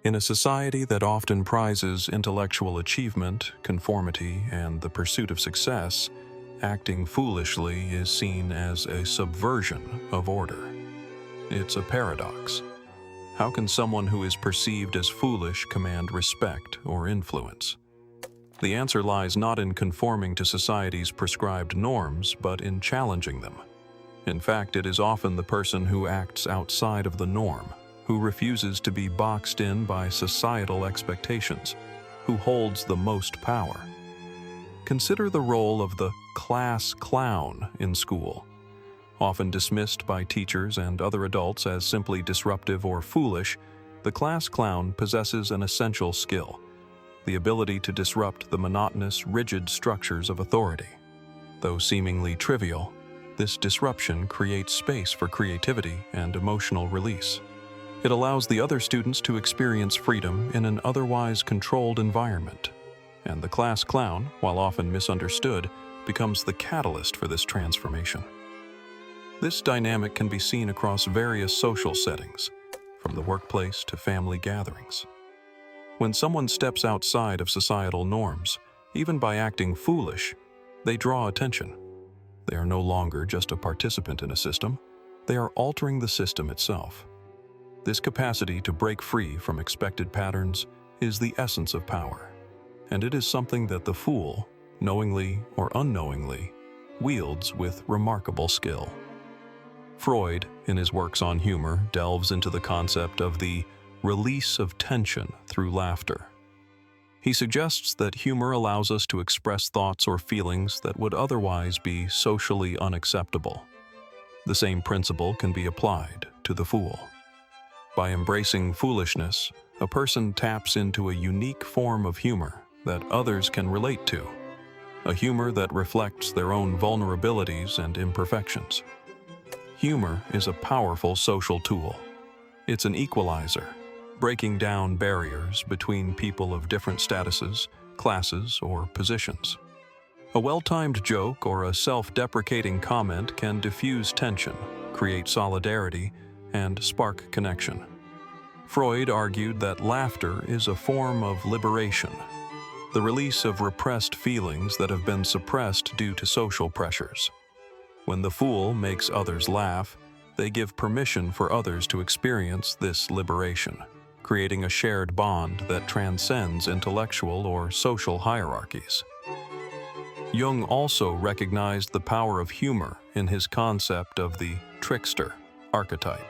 In a society that often prizes intellectual achievement, conformity, and the pursuit of success, acting foolishly is seen as a subversion of order. It's a paradox. How can someone who is perceived as foolish command respect or influence? The answer lies not in conforming to society's prescribed norms, but in challenging them. In fact, it is often the person who acts outside of the norm, who refuses to be boxed in by societal expectations, who holds the most power. Consider the role of the class clown in school. Often dismissed by teachers and other adults as simply disruptive or foolish, the class clown possesses an essential skill: the ability to disrupt the monotonous, rigid structures of authority. Though seemingly trivial, this disruption creates space for creativity and emotional release. It allows the other students to experience freedom in an otherwise controlled environment. And the class clown, while often misunderstood, becomes the catalyst for this transformation. This dynamic can be seen across various social settings, from the workplace to family gatherings. When someone steps outside of societal norms, even by acting foolish, they draw attention. They are no longer just a participant in a system, they are altering the system itself. This capacity to break free from expected patterns is the essence of power, and it is something that the fool, knowingly or unknowingly, wields with remarkable skill. Freud, in his works on humor, delves into the concept of the release of tension through laughter. He suggests that humor allows us to express thoughts or feelings that would otherwise be socially unacceptable. The same principle can be applied to the fool. By embracing foolishness, a person taps into a unique form of humor that others can relate to, a humor that reflects their own vulnerabilities and imperfections. Humor is a powerful social tool. It's an equalizer, breaking down barriers between people of different statuses, classes, or positions. A well-timed joke or a self-deprecating comment can diffuse tension, create solidarity, and spark connection. Freud argued that laughter is a form of liberation, the release of repressed feelings that have been suppressed due to social pressures. When the fool makes others laugh, they give permission for others to experience this liberation, creating a shared bond that transcends intellectual or social hierarchies. Jung also recognized the power of humor in his concept of the trickster archetype.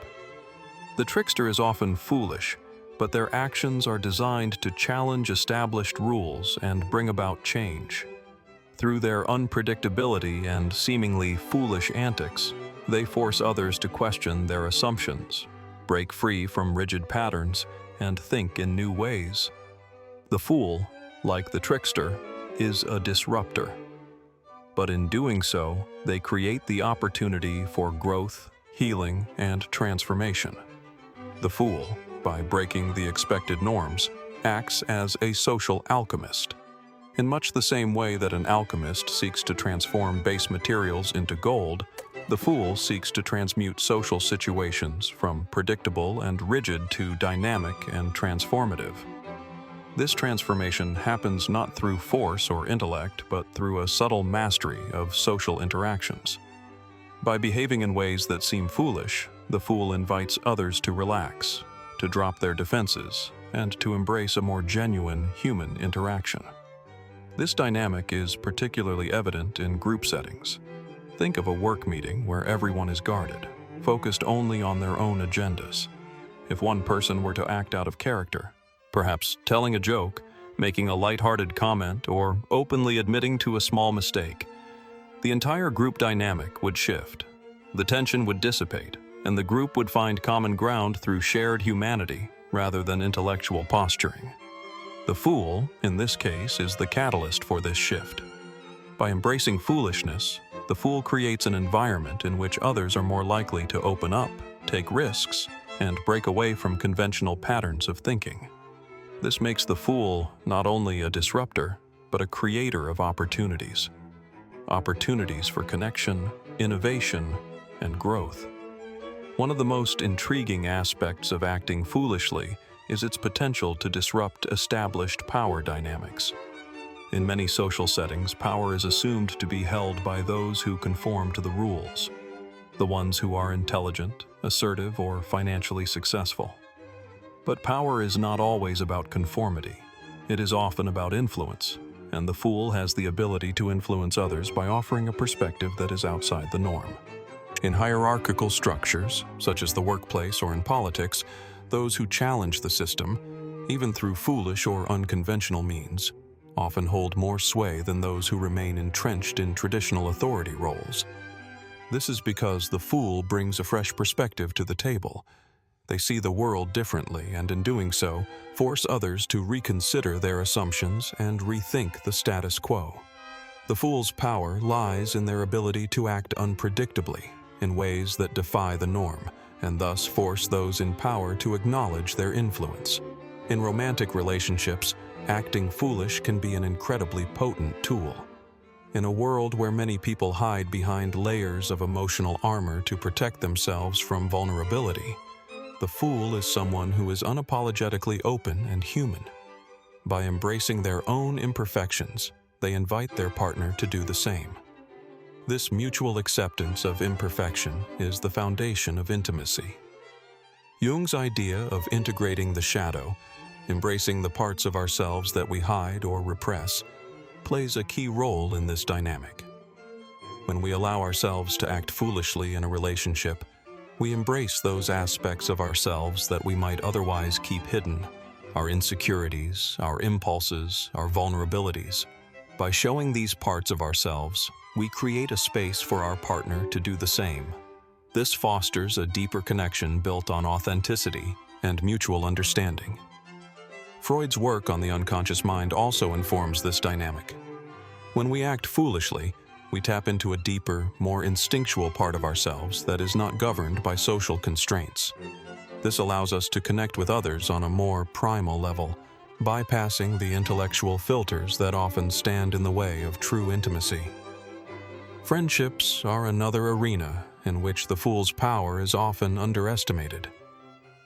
The trickster is often foolish, but their actions are designed to challenge established rules and bring about change. Through their unpredictability and seemingly foolish antics, they force others to question their assumptions, break free from rigid patterns, and think in new ways. The fool, like the trickster, is a disruptor. But in doing so, they create the opportunity for growth, healing, and transformation. The fool, by breaking the expected norms, acts as a social alchemist. In much the same way that an alchemist seeks to transform base materials into gold, the fool seeks to transmute social situations from predictable and rigid to dynamic and transformative. This transformation happens not through force or intellect, but through a subtle mastery of social interactions. By behaving in ways that seem foolish, the fool invites others to relax, to drop their defenses, and to embrace a more genuine human interaction. This dynamic is particularly evident in group settings. Think of a work meeting where everyone is guarded, focused only on their own agendas. If one person were to act out of character, perhaps telling a joke, making a lighthearted comment, or openly admitting to a small mistake, the entire group dynamic would shift. The tension would dissipate, and the group would find common ground through shared humanity rather than intellectual posturing. The fool, in this case, is the catalyst for this shift. By embracing foolishness, the fool creates an environment in which others are more likely to open up, take risks, and break away from conventional patterns of thinking. This makes the fool not only a disruptor, but a creator of opportunities. Opportunities for connection, innovation, and growth. One of the most intriguing aspects of acting foolishly is its potential to disrupt established power dynamics. In many social settings, power is assumed to be held by those who conform to the rules, the ones who are intelligent, assertive, or financially successful. But power is not always about conformity. It is often about influence, and the fool has the ability to influence others by offering a perspective that is outside the norm. In hierarchical structures, such as the workplace or in politics, those who challenge the system, even through foolish or unconventional means, often hold more sway than those who remain entrenched in traditional authority roles. This is because the fool brings a fresh perspective to the table. They see the world differently and, in doing so, force others to reconsider their assumptions and rethink the status quo. The fool's power lies in their ability to act unpredictably, in ways that defy the norm, and thus force those in power to acknowledge their influence. In romantic relationships, acting foolish can be an incredibly potent tool. In a world where many people hide behind layers of emotional armor to protect themselves from vulnerability, the fool is someone who is unapologetically open and human. By embracing their own imperfections, they invite their partner to do the same. This mutual acceptance of imperfection is the foundation of intimacy. Jung's idea of integrating the shadow, embracing the parts of ourselves that we hide or repress, plays a key role in this dynamic. When we allow ourselves to act foolishly in a relationship, we embrace those aspects of ourselves that we might otherwise keep hidden, our insecurities, our impulses, our vulnerabilities. By showing these parts of ourselves, we create a space for our partner to do the same. This fosters a deeper connection built on authenticity and mutual understanding. Freud's work on the unconscious mind also informs this dynamic. When we act foolishly, we tap into a deeper, more instinctual part of ourselves that is not governed by social constraints. This allows us to connect with others on a more primal level, bypassing the intellectual filters that often stand in the way of true intimacy. Friendships are another arena in which the fool's power is often underestimated.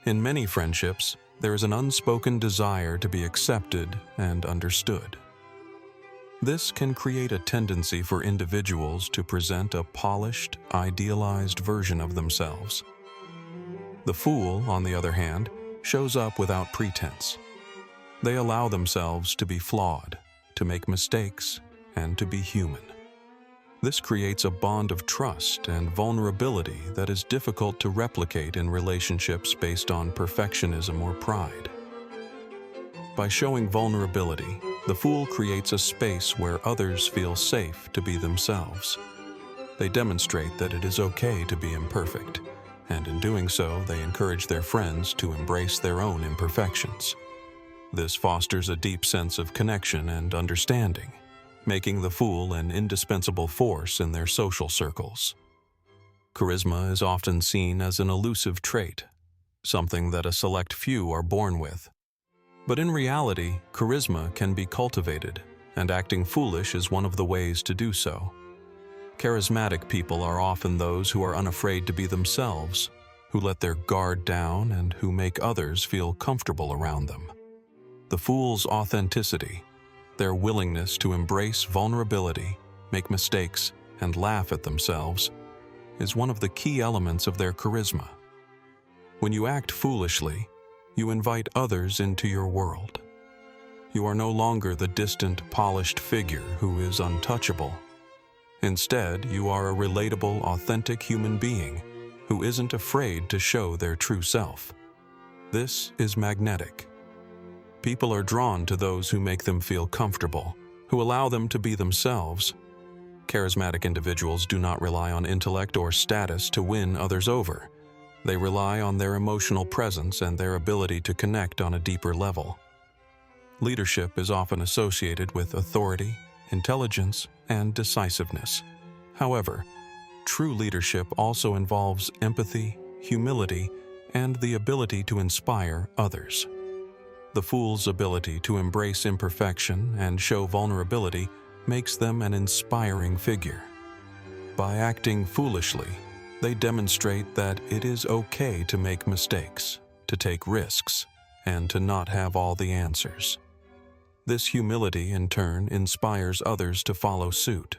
In many friendships, there is an unspoken desire to be accepted and understood. This can create a tendency for individuals to present a polished, idealized version of themselves. The fool, on the other hand, shows up without pretense. They allow themselves to be flawed, to make mistakes, and to be human. This creates a bond of trust and vulnerability that is difficult to replicate in relationships based on perfectionism or pride. By showing vulnerability, the fool creates a space where others feel safe to be themselves. They demonstrate that it is okay to be imperfect, and in doing so, they encourage their friends to embrace their own imperfections. This fosters a deep sense of connection and understanding, making the fool an indispensable force in their social circles. Charisma is often seen as an elusive trait, something that a select few are born with. But in reality, charisma can be cultivated, and acting foolish is one of the ways to do so. Charismatic people are often those who are unafraid to be themselves, who let their guard down and who make others feel comfortable around them. The fool's authenticity, their willingness to embrace vulnerability, make mistakes, and laugh at themselves, is one of the key elements of their charisma. When you act foolishly, you invite others into your world. You are no longer the distant, polished figure who is untouchable. Instead, you are a relatable, authentic human being who isn't afraid to show their true self. This is magnetic. People are drawn to those who make them feel comfortable, who allow them to be themselves. Charismatic individuals do not rely on intellect or status to win others over. They rely on their emotional presence and their ability to connect on a deeper level. Leadership is often associated with authority, intelligence, and decisiveness. However, true leadership also involves empathy, humility, and the ability to inspire others. The fool's ability to embrace imperfection and show vulnerability makes them an inspiring figure. By acting foolishly, they demonstrate that it is okay to make mistakes, to take risks, and to not have all the answers. This humility, in turn, inspires others to follow suit.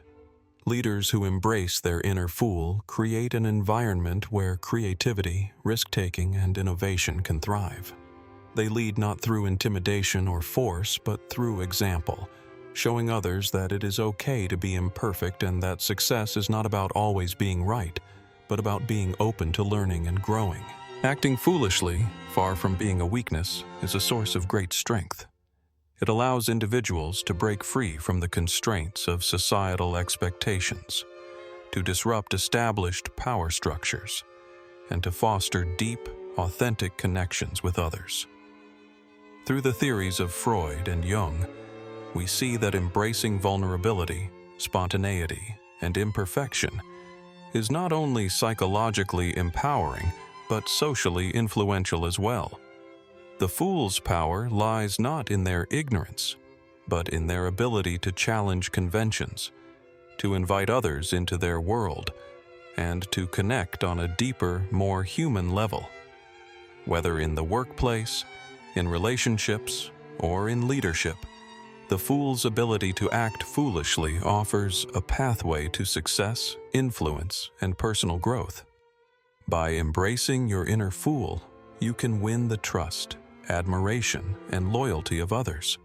Leaders who embrace their inner fool create an environment where creativity, risk-taking, and innovation can thrive. They lead not through intimidation or force, but through example, showing others that it is okay to be imperfect and that success is not about always being right, but about being open to learning and growing. Acting foolishly, far from being a weakness, is a source of great strength. It allows individuals to break free from the constraints of societal expectations, to disrupt established power structures, and to foster deep, authentic connections with others. Through the theories of Freud and Jung, we see that embracing vulnerability, spontaneity, and imperfection is not only psychologically empowering, but socially influential as well. The fool's power lies not in their ignorance, but in their ability to challenge conventions, to invite others into their world, and to connect on a deeper, more human level. Whether in the workplace, in relationships, or in leadership, the fool's ability to act foolishly offers a pathway to success, influence, and personal growth. By embracing your inner fool, you can win the trust, admiration, and loyalty of others.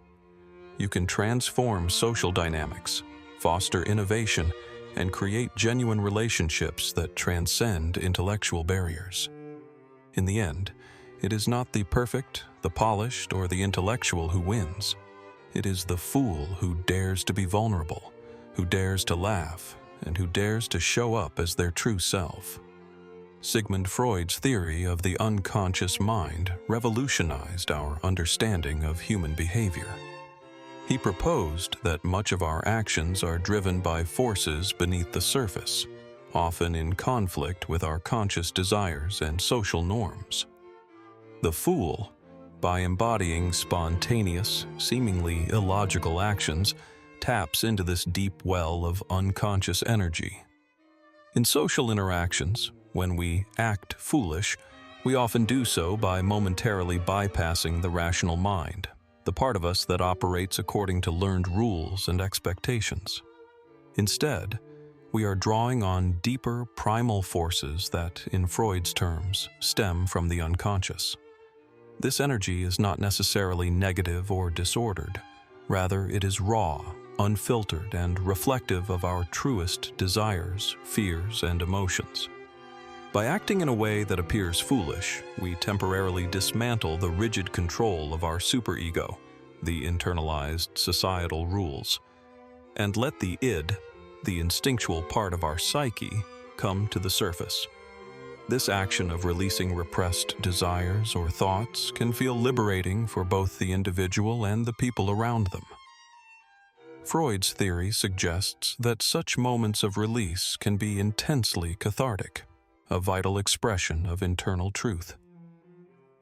You can transform social dynamics, foster innovation, and create genuine relationships that transcend intellectual barriers. In the end, it is not the perfect, the polished, or the intellectual who wins. It is the fool who dares to be vulnerable, who dares to laugh, and who dares to show up as their true self. Sigmund Freud's theory of the unconscious mind revolutionized our understanding of human behavior. He proposed that much of our actions are driven by forces beneath the surface, often in conflict with our conscious desires and social norms. The fool, by embodying spontaneous, seemingly illogical actions, taps into this deep well of unconscious energy. In social interactions, when we act foolish, we often do so by momentarily bypassing the rational mind, the part of us that operates according to learned rules and expectations. Instead, we are drawing on deeper primal forces that, in Freud's terms, stem from the unconscious. This energy is not necessarily negative or disordered. Rather, it is raw, unfiltered, and reflective of our truest desires, fears, and emotions. By acting in a way that appears foolish, we temporarily dismantle the rigid control of our superego, the internalized societal rules, and let the id, the instinctual part of our psyche, come to the surface. This action of releasing repressed desires or thoughts can feel liberating for both the individual and the people around them. Freud's theory suggests that such moments of release can be intensely cathartic, a vital expression of internal truth.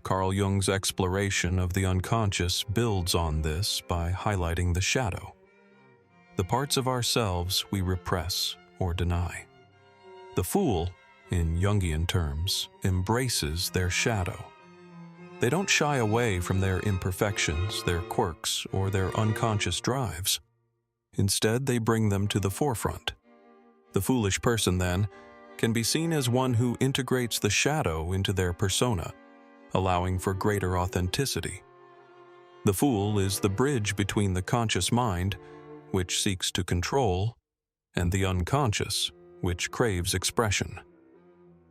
Carl Jung's exploration of the unconscious builds on this by highlighting the shadow, the parts of ourselves we repress or deny. The fool, in Jungian terms, embraces their shadow. They don't shy away from their imperfections, their quirks, or their unconscious drives. Instead, they bring them to the forefront. The foolish person, then, can be seen as one who integrates the shadow into their persona, allowing for greater authenticity. The fool is the bridge between the conscious mind, which seeks to control, and the unconscious, which craves expression.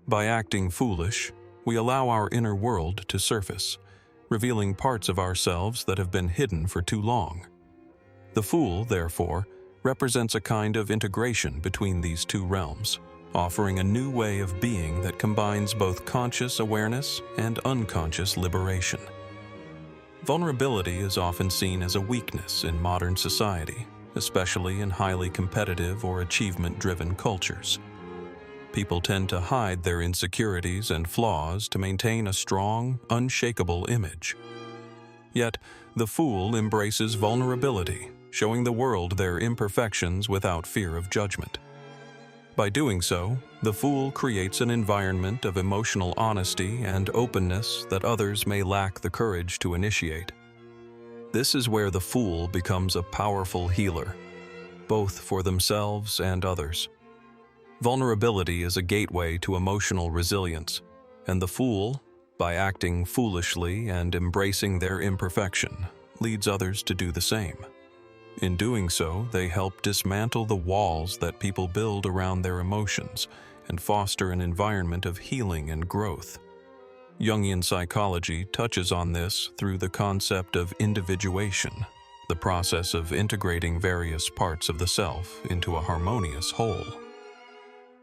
By acting foolish, we allow our inner world to surface, revealing parts of ourselves that have been hidden for too long. The fool, therefore, represents a kind of integration between these two realms, offering a new way of being that combines both conscious awareness and unconscious liberation. Vulnerability is often seen as a weakness in modern society, especially in highly competitive or achievement-driven cultures. People tend to hide their insecurities and flaws to maintain a strong, unshakable image. Yet, the fool embraces vulnerability, showing the world their imperfections without fear of judgment. By doing so, the fool creates an environment of emotional honesty and openness that others may lack the courage to initiate. This is where the fool becomes a powerful healer, both for themselves and others. Vulnerability is a gateway to emotional resilience, and the fool, by acting foolishly and embracing their imperfection, leads others to do the same. In doing so, they help dismantle the walls that people build around their emotions and foster an environment of healing and growth. Jungian psychology touches on this through the concept of individuation, the process of integrating various parts of the self into a harmonious whole.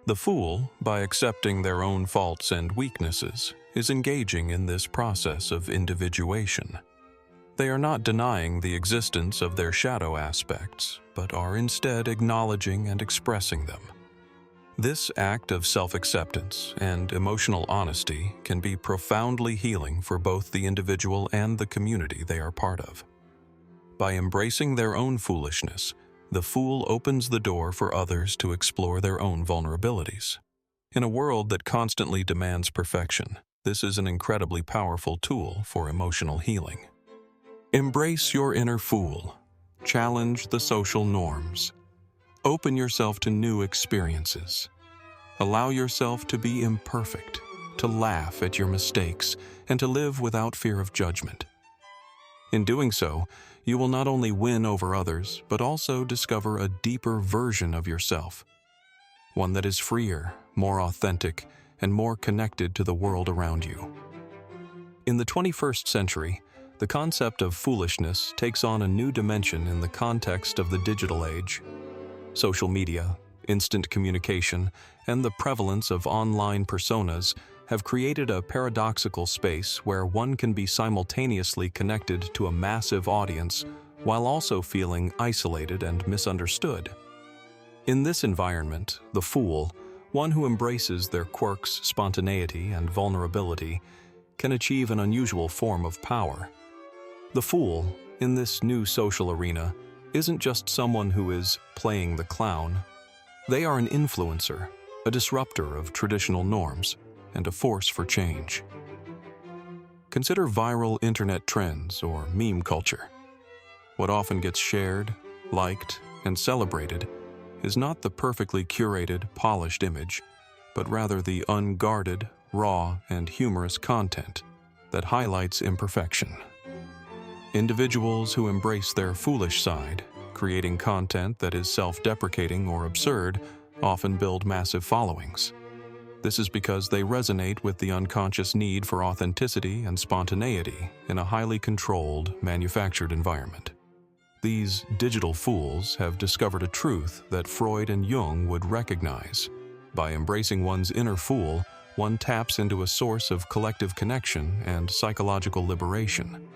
The fool, by accepting their own faults and weaknesses, is engaging in this process of individuation. They are not denying the existence of their shadow aspects, but are instead acknowledging and expressing them. This act of self-acceptance and emotional honesty can be profoundly healing for both the individual and the community they are part of. By embracing their own foolishness, the fool opens the door for others to explore their own vulnerabilities. In a world that constantly demands perfection, this is an incredibly powerful tool for emotional healing. Embrace your inner fool. Challenge the social norms. Open yourself to new experiences. Allow yourself to be imperfect, to laugh at your mistakes, and to live without fear of judgment. In doing so, you will not only win over others, but also discover a deeper version of yourself, one that is freer, more authentic, and more connected to the world around you. In the 21st century, the concept of foolishness takes on a new dimension in the context of the digital age. Social media, instant communication, and the prevalence of online personas have created a paradoxical space where one can be simultaneously connected to a massive audience while also feeling isolated and misunderstood. In this environment, the fool, one who embraces their quirks, spontaneity, and vulnerability, can achieve an unusual form of power. The fool, in this new social arena, isn't just someone who is playing the clown. They are an influencer, a disruptor of traditional norms, and a force for change. Consider viral internet trends or meme culture. What often gets shared, liked, and celebrated is not the perfectly curated, polished image, but rather the unguarded, raw, and humorous content that highlights imperfection. Individuals who embrace their foolish side, creating content that is self-deprecating or absurd, often build massive followings. This is because they resonate with the unconscious need for authenticity and spontaneity in a highly controlled, manufactured environment. These digital fools have discovered a truth that Freud and Jung would recognize. By embracing one's inner fool, one taps into a source of collective connection and psychological liberation.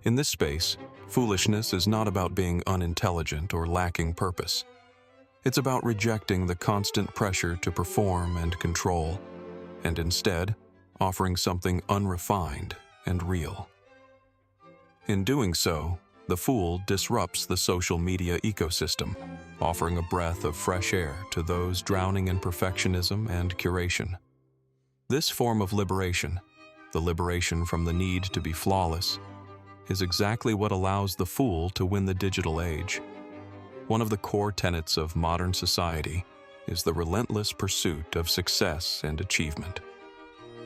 In this space, foolishness is not about being unintelligent or lacking purpose. It's about rejecting the constant pressure to perform and control, and instead, offering something unrefined and real. In doing so, the fool disrupts the social media ecosystem, offering a breath of fresh air to those drowning in perfectionism and curation. This form of liberation, the liberation from the need to be flawless, is exactly what allows the fool to win the digital age. One of the core tenets of modern society is the relentless pursuit of success and achievement.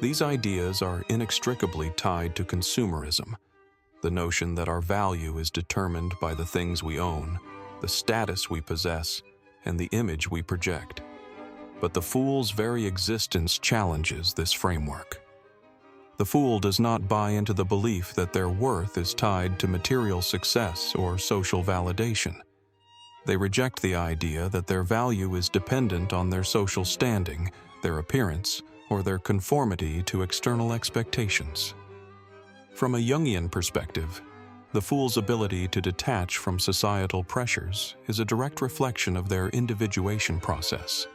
These ideas are inextricably tied to consumerism, the notion that our value is determined by the things we own, the status we possess, and the image we project. But the fool's very existence challenges this framework. The fool does not buy into the belief that their worth is tied to material success or social validation. They reject the idea that their value is dependent on their social standing, their appearance, or their conformity to external expectations. From a Jungian perspective, the fool's ability to detach from societal pressures is a direct reflection of their individuation process.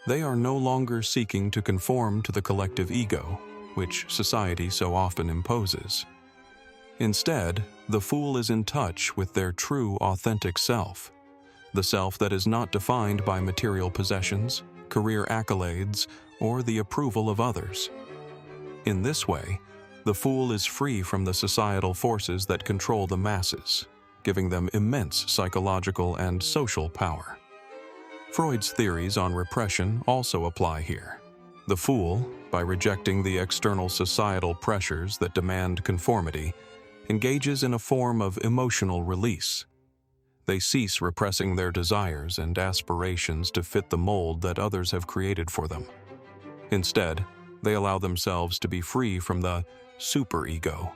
They are no longer seeking to conform to the collective ego, which society so often imposes. Instead, the fool is in touch with their true, authentic self, the self that is not defined by material possessions, career accolades, or the approval of others. In this way, the fool is free from the societal forces that control the masses, giving them immense psychological and social power. Freud's theories on repression also apply here. The fool, by rejecting the external societal pressures that demand conformity, engages in a form of emotional release. They cease repressing their desires and aspirations to fit the mold that others have created for them. Instead, they allow themselves to be free from the superego,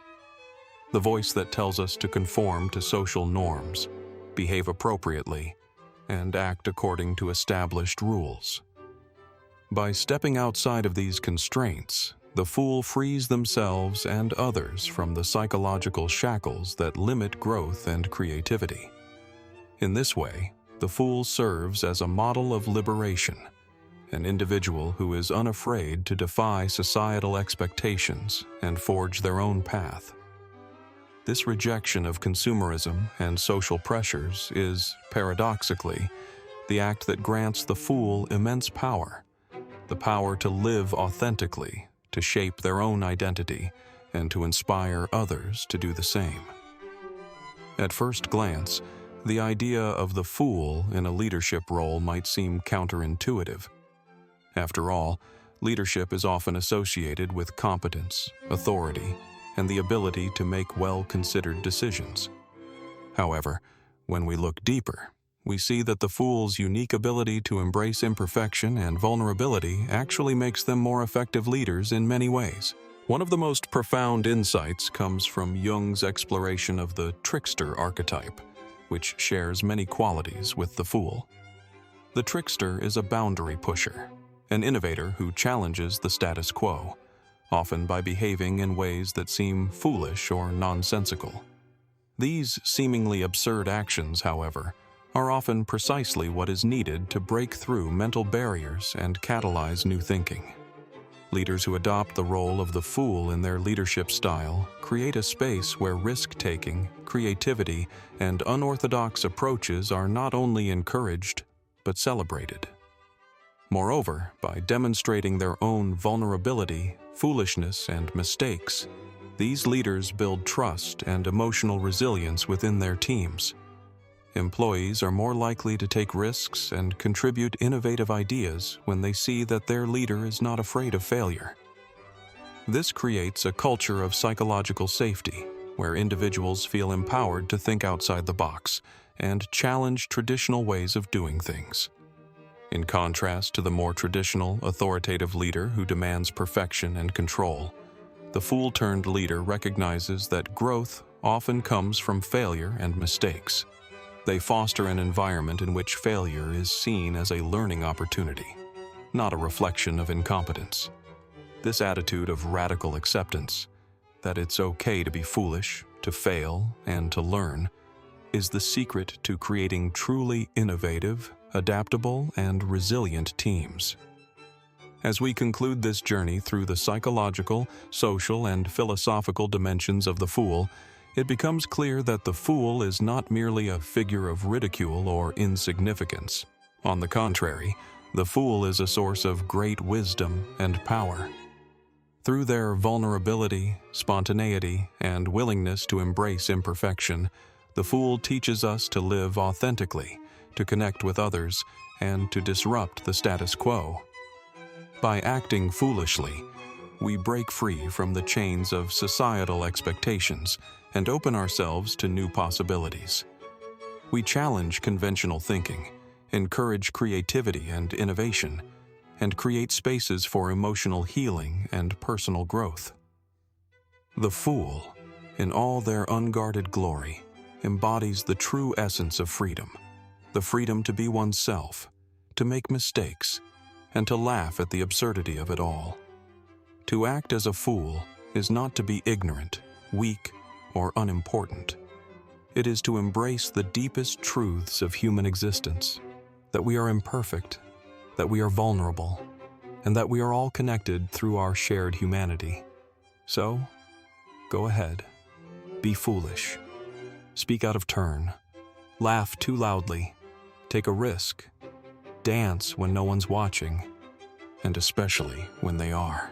the voice that tells us to conform to social norms, behave appropriately, and act according to established rules. By stepping outside of these constraints, the fool frees themselves and others from the psychological shackles that limit growth and creativity. In this way, the fool serves as a model of liberation, an individual who is unafraid to defy societal expectations and forge their own path. This rejection of consumerism and social pressures is, paradoxically, the act that grants the fool immense power, the power to live authentically, to shape their own identity, and to inspire others to do the same. At first glance, the idea of the fool in a leadership role might seem counterintuitive. After all, leadership is often associated with competence, authority, and the ability to make well-considered decisions. However, when we look deeper, we see that the fool's unique ability to embrace imperfection and vulnerability actually makes them more effective leaders in many ways. One of the most profound insights comes from Jung's exploration of the trickster archetype, which shares many qualities with the fool. The trickster is a boundary pusher, an innovator who challenges the status quo, often by behaving in ways that seem foolish or nonsensical. These seemingly absurd actions, however, are often precisely what is needed to break through mental barriers and catalyze new thinking. Leaders who adopt the role of the fool in their leadership style create a space where risk-taking, creativity, and unorthodox approaches are not only encouraged, but celebrated. Moreover, by demonstrating their own vulnerability, foolishness, and mistakes, these leaders build trust and emotional resilience within their teams. Employees are more likely to take risks and contribute innovative ideas when they see that their leader is not afraid of failure. This creates a culture of psychological safety, where individuals feel empowered to think outside the box and challenge traditional ways of doing things. In contrast to the more traditional, authoritative leader who demands perfection and control, the fool-turned-leader recognizes that growth often comes from failure and mistakes. They foster an environment in which failure is seen as a learning opportunity, not a reflection of incompetence. This attitude of radical acceptance, that it's okay to be foolish, to fail, and to learn, is the secret to creating truly innovative, adaptable, and resilient teams. As we conclude this journey through the psychological, social, and philosophical dimensions of the fool, it becomes clear that the fool is not merely a figure of ridicule or insignificance. On the contrary, the fool is a source of great wisdom and power. Through their vulnerability, spontaneity, and willingness to embrace imperfection, the fool teaches us to live authentically, to connect with others, and to disrupt the status quo. By acting foolishly, we break free from the chains of societal expectations and open ourselves to new possibilities. We challenge conventional thinking, encourage creativity and innovation, and create spaces for emotional healing and personal growth. The fool, in all their unguarded glory, embodies the true essence of freedom, the freedom to be oneself, to make mistakes, and to laugh at the absurdity of it all. To act as a fool is not to be ignorant, weak, or unimportant. It is to embrace the deepest truths of human existence, that we are imperfect, that we are vulnerable, and that we are all connected through our shared humanity. So, go ahead, be foolish, speak out of turn, laugh too loudly, take a risk, Dance when no one's watching, and especially when they are.